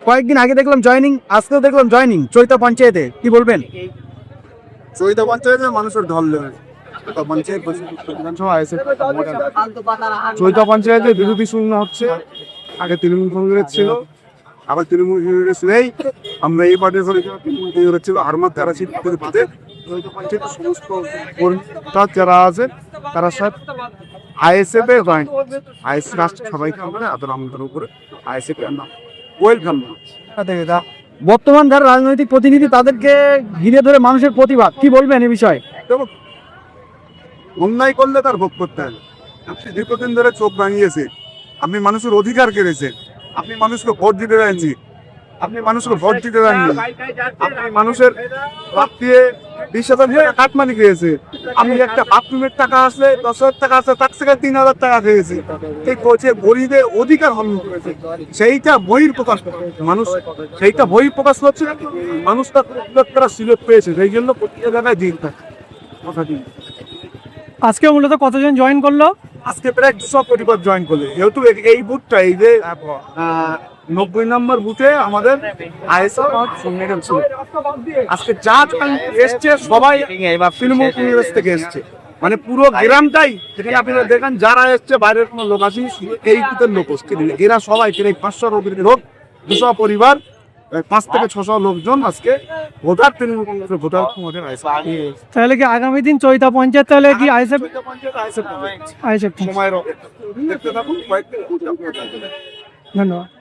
কয়েকদিন আগে দেখলাম জয়েনিং, আজকেও দেখলাম জয়েনিং চৈতা পঞ্চায়েতে, কি বলবেন? চৈতা পঞ্চায়েতে মানুষের ঢল লেগে পঞ্চায়েত বিধানসভা আইএসএফ চৈতা পঞ্চায়েতে বিরোধী শূন্য হচ্ছে। আগে তৃণমূল কংগ্রেস ছিল, আবার তৃণমূল কংগ্রেস নেই, আমরা এই পার্টির তৃণমূল কংগ্রেস ছিল। হারমাত তারা ছিল বাদে চৈতা পঞ্চায়েতের সমস্ত কর্মীরা যারা আছে তারা সব আইএসএফ এ জয়েন। আইএসএফ রাষ্ট্র সবাইকে আমরা আদর আমন্ত্রণ করে আইএসএফ এর নাম ওয়েলকাম। বর্তমান যারা রাজনৈতিক প্রতিনিধি তাদেরকে ঘিরে ধরে মানুষের প্রতিবাদ, কি বলবেন এই বিষয়ে? অন্যায় করলে তার ভোগ করতে হবে। আপনি দীর্ঘদিন ধরে চোখ ভাঙিয়েছে, আপনি মানুষের অধিকার কেড়েছেন, আপনি মানুষকে ভোট দিতে দেননি, আপনি মানুষকে ভোট দিতে দেননি, আপনি মানুষের বাদ দিয়ে 20,000 টাকা কাটমানি খেয়েছে। আমি একটা বাথরুমের টাকা আসলে 10,000 টাকা আসলে তার থেকে 3,000 টাকা খেয়েছি। এই কোচে গরিবের অধিকার হরণ করেছে, সেইটা বহির প্রকাশ মানুষ, সেইটা বহির প্রকাশ করছে। মানুষ তার সিলেক্ট পেয়েছে, সেই জন্য প্রত্যেক জায়গায় দিন থাকে কথা দিন। আজকে মূলত কতজন জয়েন করলো? আজকে প্রায় 200 পরিবার জয়েন করলে, যেহেতু এই বুথটা, এই যে 90 নম্বর বুথে আমাদের আইএসএফ সম্মেলন ছিল। আজকে যা এসছে সবাই তৃণমূল কংগ্রেস থেকে এসছে, মানে পুরো গ্রামটাই। যেখানে আপনারা দেখেন যারা এসছে বাইরের কোনো লোক আসেনি, এই বুথের লোক এরা সবাই 500 লোক, 200 পরিবার, 5 থেকে 600 লোকজন আজকে ভোটার, তৃণমূল কংগ্রেসের ভোটার। তাহলে কি আগামী দিন চৈতা পঞ্চায়েত তাহলে কি আইএসএফ সময়ের দেখতে থাকুন, কয়েকদিন। ধন্যবাদ।